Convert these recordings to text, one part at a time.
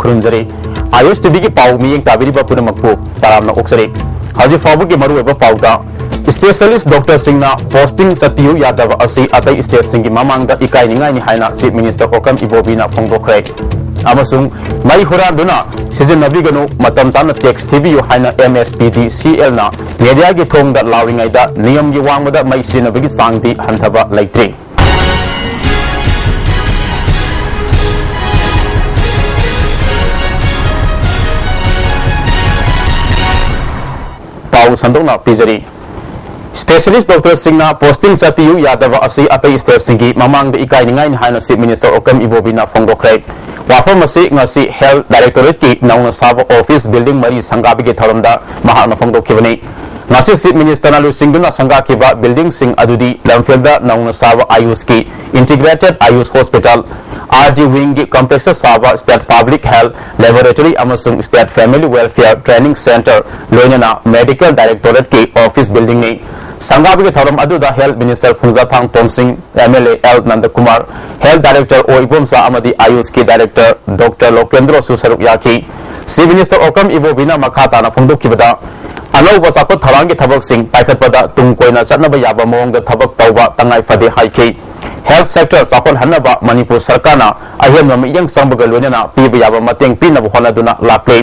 खुरुमजरी ISTV की पाव मियंग ताबिरिबा पुनमकपु तारामना ओक्सरी हाजी फाबु की मरुएबा पावदा specialist doctor सिंगना posting सतियु Yadav असि अतई स्टेट सिंगी ममांगदा इकाइनिंगाइनि हाइना चीफ मिनिस्टर ओकम इबोबीना फोंदोखरे अमसुंग मई हुरादुना सिजनबिगनु मतम चाना टैक्स थिबियु हाइना MSPD CL ना मीडिया की थोंगदा लाविंगाइदा नियम की वांगदा मई सिजनबिगी सांगदी हंथबा लैत्रि संदोना पीजरी स्पेशलिस्ट डॉक्टर सिंगना पोस्टिंग सतियु यादव असि अतई स्टेट सिंगी ममांग इकाइनिंगाइन हाइना चीफ मिनिस्टर ओकम इबोबीना फोंदोखरे वाफम असि ngasi हेल्थ डायरेक्टोरेट की नौना साब ऑफिस बिल्डिंग मरी संगाबिगे थरमदा महाना फोंदोखिबनी ngasi चीफ मिनिस्टर नालु सिंगुना संगाकिबा बिल्डिंग सिंग अदुदी लमफेलदा नौना साब आयुष की integrated AYUSH hospital RD wing की कॉम्प्लेक्स साबा स्टेट पब्लिक हेल्थ लेबोरेटरी अमसुंग state family welfare training centre लोइनना मेडिकल डायरेक्टोरेट की ऑफिस बिल्डिंग ने संगाबिगे थरम अदुदा health minister Phunjathang Tonsing MLA L Nandakumar health director ओइबोमसा अमदी आयुष की डायरेक्टर डॉक्टर लोकेंद्र सुसरुक याकी चीफ मिनिस्टर ओकम इबोबीना मखाताना फोंदोखिबदा अनौब चाको थवांग की थबक सिंह पाइखतपदा तुंग कोइना चटनब याबा मोंग थबक तौबा तंगाई फदे हाइखी हेल्थ सेक्टर चापल हन्नबा मणिपुर सरकारना अहेम मियंग संबग लोइनना पीब याबा मतेंग पीनब होनदुना लाक्ले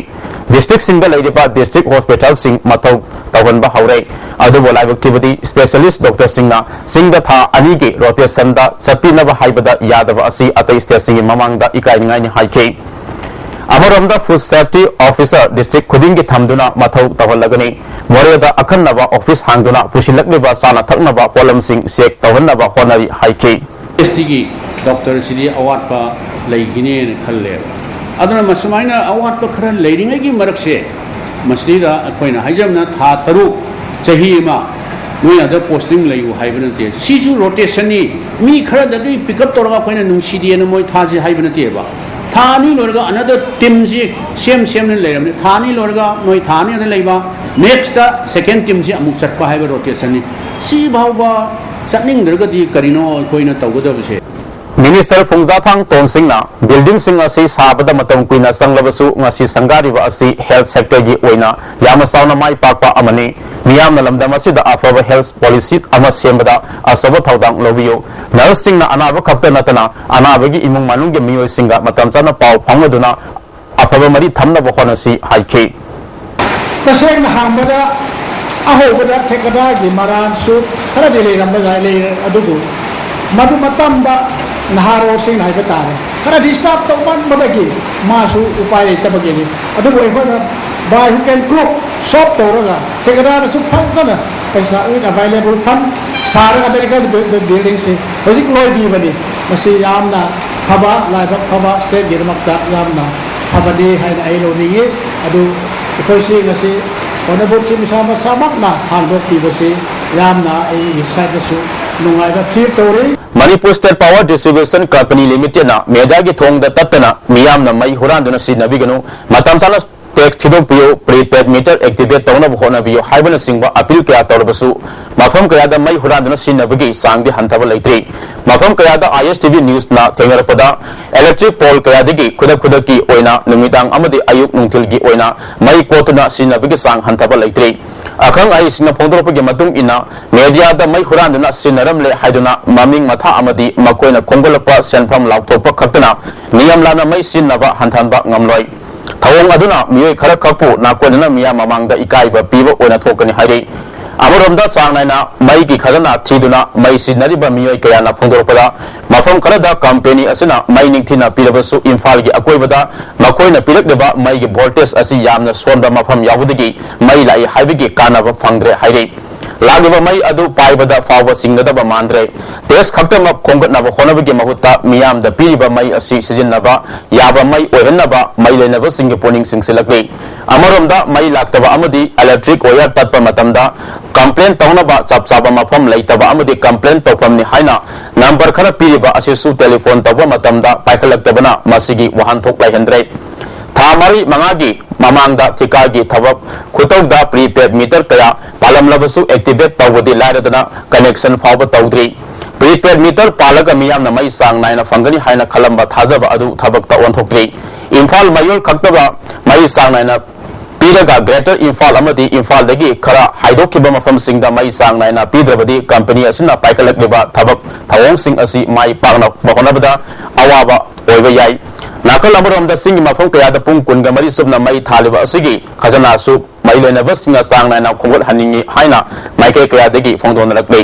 डिस्ट्रिक्ट सिंग लेरिबा डिस्ट्रिक्ट हॉस्पिटल सिंह मथौ तवनबा हौरे अदुबो लाइबक्टिबदी स्पेशलिस्ट डॉक्टर सिंगना सिंग था अनी की रोटेशन दा चपीनब हाइबदा यादव असि अतई स्टेट सिंग ममांगदा इकाइनिंगाइनि हाइखी अमरमदा फूड सेफ्टी ऑफिसर डिस्ट्रिक्ट खुदिंग की थमदुना मथौ तवलगनी मोरेदा अखन्नबा ऑफिस हांगदुना पुशिलक्लिबा साना थकनबा पोलम सिंह चेक तवनबा होनरी हाइखी एसटीगी डॉक्टर सिदी अवाटपा लेगिने खल्ले अदना मसमाइना अवाटपा खरन लेरिंगेगी मरकसे मसलीदा अखोइना हाइजमना था तरु चहीमा नोय अदर पोस्टिंग लेयु हाइबनते सीजु रोटेशननी मी खरदगी पिकअप तोरगा खोइना नुंसीदियन मोय थाजी हाइबनतेबा थानी लोरगा अनदर टीम जी सेम ने लेरमने थानी लोरगा नोय थानी अदर लेबा नेक्स्ट सेकंड टीम जी अमुक चटपा हाइबा रोटेशननी सी भावबा चटनिंग दरगदी करिनो कोइना तौगदबसे मिनिस्टर फुंजाथांग तोनसिंगना बिल्डिंग सिंग असि साबदा मतम कुइना संगलबसु ngasi संगारिबा असि हेल्थ सेक्टर की ओइना याम साउना माइ पाकपा अमने मियाम लमदम असिदा अफब हेल्थ पॉलिसी अमा सेमबदा असब थौदांग लोबियो नर्सिंगना अनाब खप्त नतना अनाबगी इमुंग मानुंग मियोय सिंगा मतम चना पाव फंगदुना अफब मरी थमनब होनसी हाइखे तसेंग हांबदा अहोबदा थेकदा की मरान सु खरा दिले रंबगा ले अदुगु मधु मतमदा नहारो सिंह हाइबा तारे खरा डिस्टर्ब तौमन मदगी मासु उपाय लेतबगेनि अदुगु एखोना बाय हु कैन कुक शॉप तौरगा थेकदा सु फंगना पैसा इन अवेलेबल फंड सारा अमेरिका बिल्डिंग से हजिक लोय दीबनी मसी यामना फबा लाइफ फबा स्टेट गिरमक्ता यामना फबदे हाइन आइलोनिये अदु एखोइसे गसे ओनबोल से मिसा मसामकना हांदोक्तिबसे यामना ए साइडसु नुंगाइबा फील तौरे Manipur state power distribution company limited ना मेदा की थोंग तत्तना मियाम न मई हुरान सिनबिगनु मतम साना टैक्स थिदोपियो प्रीपेड मीटर एक्टिवेट तौनब होनबियो हाइबन सिंगबा अपील कया तौरबसु मफम कयादा मई हुरान सिनबगी सांगदि हंथब लैत्रि मफम कयादा ISTV न्यूज ना थेंगरपदा इलेक्ट्रिक पोल कयादगी खुदक खुदक की ओइना नुमिदांग अमदि अयुक नुंथिल की ओइना मई कोतना सिनबगी सांग हंथब लैत्रि अखंग आई सिंग फोंदोरपगी मतुंग इना मीडिया मई हुरान सिनरमले हाइदुना ममिंग मथा अमदि मकोइना खोंगोलपा सेनफम लाउथोप खक्तना नियम लाना मई सिनबा हंथनबा ngamloi थवंग अदुना मियोय खर खपु नाकोनना मिया ममांगदा इकाइबा पीबा ओना थोकनी हाइरे अमरोमदा चांगनाइना मई की खजना थीदुना मई सिनरिबा मियोय कयाना फोंदोरपदा मफम खरदा कंपनी असना मई निंगथिना पीरबसु इम्फाल की अकोइबदा मकोइना पीरकदेबा मई की वोल्टेज असि यामना सोनबा मफम याबुदगी मई लाई हाइबगी कानाबा फंगद्रे हाइरे लागिबा मई अदु पाइबदा फाव सिंगदबा मांद्रे टेस्ट खक्तम खोंगतनबा होनबगी महुत्ता मियाम द पीरिबा मई असि सिजिनबा याबा मई ओहनबा मई लेनबा सिंग पोनिंग सिंगसिलकले अमरोमदा मई लाक्तबा अमदी इलेक्ट्रिक वायर तत्पा मतमदा कंप्लेन तौनबा चपचाबा मफम लेतबा अमदी कंप्लेन तौफमनि हाइना नंबर खरा पीरिबा असिसु टेलीफोन तौबा मतमदा पाइखलक्तबना मसिगी वहानथोक लाइहंद्रे था मरी मंगागी ममांगदा टिकागी थबक खुतौदा प्रीपेड मीटर कया पालमलबसु एक्टिवेट तौबदी लायरदना कनेक्शन फाव तौद्री प्रीपेड मीटर पालग मियामना मई सांग नायना फंगनी हाइना खलंबा थाजबा अदु थबकता ओंथोक्ट्री इम्फाल मयूर खक्तबा मई सांग नायना पीरगा ग्रेटर इम्फाल अमदी इम्फाल दगी खरा हाइदोकिबा मफमसिंगदा मई सांग नायना पीद्रबदी कंपनी असिना पाइखलकलिबा थबक थवोंगसिंग असि माई पागना बहोनबदा अवाबा ओइबा याई नाकल अमरोमदा सिंग मफम कयादा पुंग कुनगा मरी सुबना मई थालिबा असिगी खजना सु मई लेनबा सिंगा सांग नायना खोंगल हनिंगी हाइना माइके कयादगी फोंदोनरकले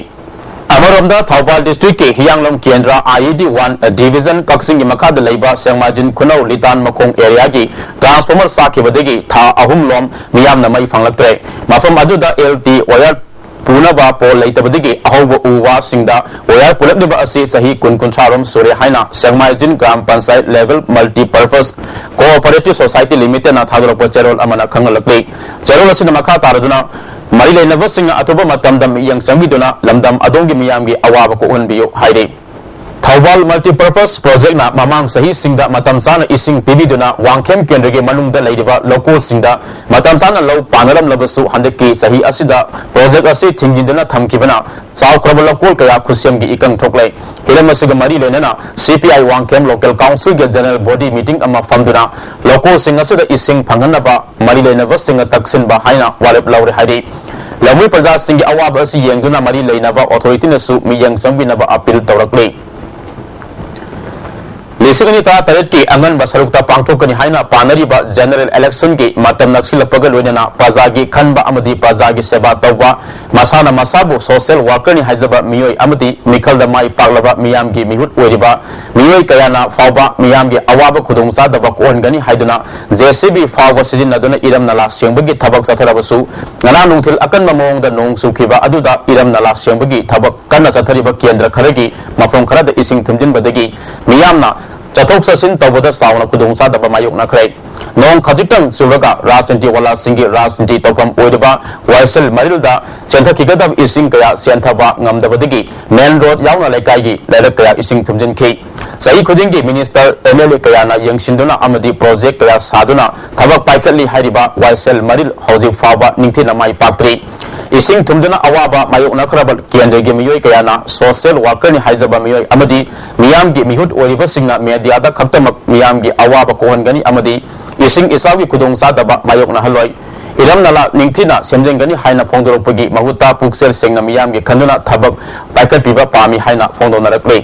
अमरोमदा थौबाल डिस्ट्रिक्ट के हियांगलोम केंद्र आईडी 1 डिवीजन कक्सिंग की मखाद लेबा सेंगमाजिन खुनौ लितान मखोंग एरिया की ट्रांसफॉर्मर साखिबदगी था अहुमलोम मियामना मई फंगलक्त्रे मफम अदुदा एलटी वायर पुनबा पोल लेतबदगी अहोब उवा सिंगदा वायर पुलबलिबा असि सही कुनकुंथारोम सुरे हाइना सेंगमाजिन gram panchayat level multipurpose cooperative society limited ना थादरप चेरोल अमना खंगलक्ले चेरोल असिन मखा तारदुना मरी लेनबसिंग अतुब मतमदम यंग चंबिदुना लमदम अदोंगी मियामगी अवाब को उनबियो हाइरे थौबाल मल्टीपर्पस प्रोजेक्ट ना ममांग सही सिंगदा मतम साना इसिंग पिबिदुना वांगखेम केंद्र के मनुंगदा लेरिबा लोकल सिंगदा मतम साना लो पानरम लबसु हंदकी सही असिदा प्रोजेक्ट असि थिंगिदुना थमकिबना चावक्रब लोकल कया खुसियम की इकंग ठोकले हिरम असिग मरी लेना सीपीआई वांगखेम लोकल काउंसिल के जनरल बॉडी मीटिंग अमा फमदुना लोकल सिंग असिदा इसिंग फंगनबा मरी लेनबसिंग तक्सिनबा हाइना वालेप लौरे हाइरे लमुई प्रजा सिंग अवाब असि येंगदुना मरी लेनबा अथॉरिटी नसु मियंग संबिनबा अपील तौरकले लिसिंगनी ता तरत की अंगन बसरुकता पांगथोकनी हाइना पानरीबा जनरल इलेक्शन की मतम नक्सिलपग लोइना प्रजागी खनबा अमदी प्रजागी सेवा तौबा मसाना मसाबु सोशल वर्कर नि हाइजबा मियोय अमदी मिखल द माई पागलबा मियामगी मिहुत ओरिबा मियोय कयाना फावबा मियामगी अवाब खुदोंसा दबा कोहनगनी हाइदुना जेसीबी फावबा सिजिनदुना इरम नला सेंबगी थबक सथरबसु ngana nungthil akan mamong da nong sukhiba aduda iram nala seंबगी थबक कन्ना सथरिबा केंद्र खरगी मफम खरद इसिंग थुमजिन बदगी मियामना चथोक ससिन तबदा सावना खुदोंसा दबा मायोकना खरै नोंग खजितंग सुरगा राजनीति वाला सिंगी राजनीति तौफम ओइदबा वाइसल मरिलदा चेंथकिगदब इसिंग कया सेंथबा ngamdabadagi मेन रोड यावना लेकाई लेरक कया इसिंग थुमजिनखि सही खुदिंगी मिनिस्टर एमएलए कयाना यंगसिंदुना अमदी प्रोजेक्ट कया सादुना थबक पाइकली हारिबा वाइसल मरिल हौजी फाबा निंथिना माई पात्री इसिंग थुमदुना अवाबा मायोकना खरबल केंद्रगी मियोय कयाना सोशल वर्कर नि हाइजबा मियोय अमदी मियामगी मिहुत ओरिबसिंगना मेडियादा खक्तमक मियामगी अवाबा कोहनगनी अमदी इसिंग इसावी खुदोंसादबा मायोकना हलोय इरम नला निंथिना सेमजेंगनी हाइना फोंदोरपगी महुता पुक्सेल सेंगना मियामगी खंदुना थबक पाइकपिबा पामी हाइना फोंदोनरकले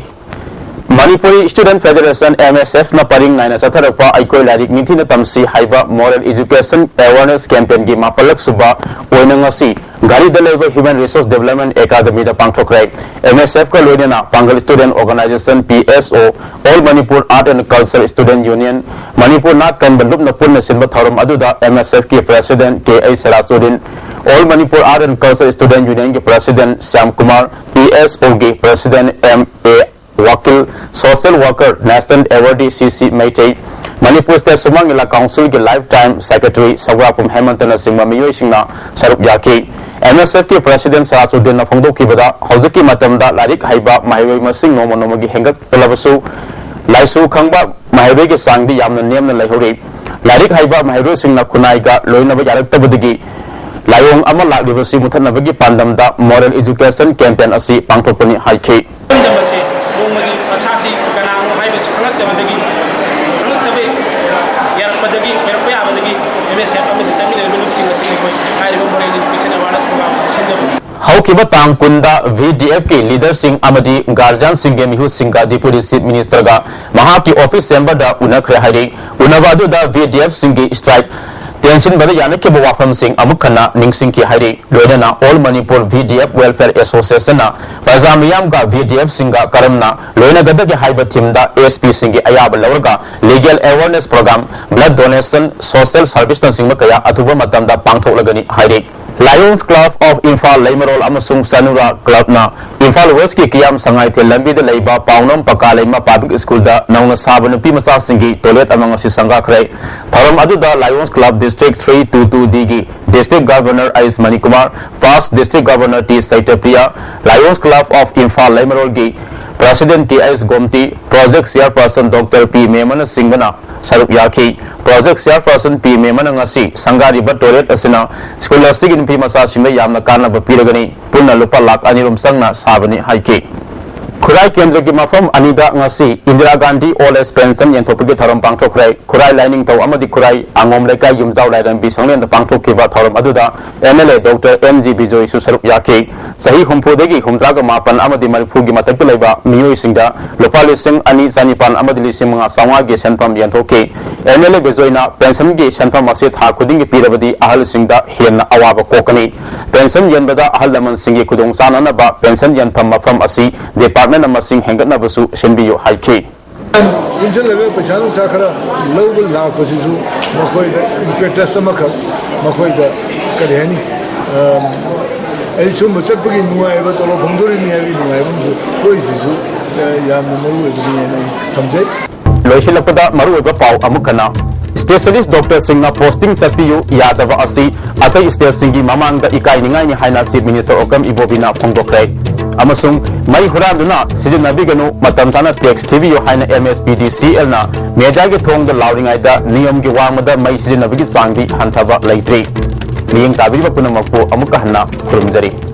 Manipuri Student Federation MSF na paring naina chatharapa aikoi larik nithina tamsi haiba moral education awareness campaign gi mapalak suba oina ngasi gari dalaiba human resource development academy da pangthokrai MSF ka loina pangal student organization PSO all Manipur art and culture student union Manipur na kanbalup na punna sinba thorum aduda MSF ki president KA Sarasudin all Manipur art and culture student union ki president Syam Kumar PSO ki president MA Wakil social worker national awardee CC Meitei Manipur State Sumangila Council ki lifetime secretary Sagrapum Hemantana Singma Miyoy Singna Sarup Yaki MSF ki president Sarasudin na phongdo ki bada hoziki matamda larik haiba mahaiwei masing nomo nomo gi hengak pelabasu laisu khangba mahaiwei ki sangdi yamna nemna laihori larik haiba mahaiwei singna kunai ga loina ba yarak tabadigi layong ama lagbasi muthanna bagi pandamda moral education campaign asi pangthokpani haiki Masasi kanang haibes khalat jamadagi khalat tabe yar padagi merpa abadagi MSF amadi chamile belum singa singa koi hairibo moral education awareness program sinjabu Haukiba tang kunda VDF ki leader sing amadi guardian singge mihu singa deputy chief minister ga mahaki office chamber da unakhre hairi unabadu da VDF singi strike tension bada yana ke wafam sing amukhana ningsing ki hairi loina all Manipur VDF welfare association na bazamiyam ga VDF singa karamna loina gada ke haiba thimda ASP singi ayab lawrga legal awareness program blood donation social service sing kaya athuba matamda pangtholagani hairi Lions Club of Imphal Leimarol amasung Sanura Club na Imphal West ki kiyam sangai the lambi de leiba paunam pakalema public school da nauna sabanu pi masa singi toilet amang si sanga krai tharam adu da Lions Club District 322 digi District Governor Is Manikumar past District Governor T Saitapriya Lions Club of Imphal Leimarol gi President T.S. Gomti, Project Chairperson Dr. P. Memana Singhana, Saruk Yaki, Project Chairperson P. Memana Ngasi, Sangari Toilet Asina, Scholar Sigin P. Masashin, Yamna Kana Piragani, Puna Lupa Lak Anirum Sangna, Sabani Haiki. Kurai Kendra Gimafam Anida Ngasi, Indira Gandhi, All as Pension, and Topiki Taram Pangto Krai, Kurai Lining to Amadi Kurai, Angom Leka Yumzau and Bisong and the Pangto Kiva Taram Aduda, MLA Dr. M.G. Bijoy Susaruk Yaki, Sahi Humpudegi, Humdraga Mapan Amadi Maripugi Matapileva, Miu Singa, Lofalising Ani Zanipan Amadi Simanga, Sawagi Shanpam Yantoki, MLA Bizoina, Pension Gi Shanpam Masit Hakuding Piravadi, Ahal Singda, Hiena Awaba Kokani, Pension Yanbada, Ahalaman Singi Kudong Sananaba, Pension Yanpam Mafam Asi, Department Namasing Hangana Basu, Shinbiyo Haiki. Injalaga Pachano Sakara, Local La Posizu, Makoi, Petra Samaka, Makoi, Kadehani, Elishum, Sapuki, Nueva, Tolo Pondori, Poisizu, Yamaru, Tamze. Loishilapata, Maru, Pau, Amukana. Specialist Dr. Singha posting Sapiyu Yadava Asi, Ata State Singi Mamang the Ikainingani Haina Chief Minister Okam Ibobina Pongokrai. Amasung Mai Huraduna, Sidinabigano, Matamtana Tex TV Haina MSPDCL na, Medagi Tong the Louding Ida, Niam Giwamada, Mai Sidinabigi Sangi, Hantava Laitri. Ning Tabiba Punamapo, Amukahana, Kurumjari.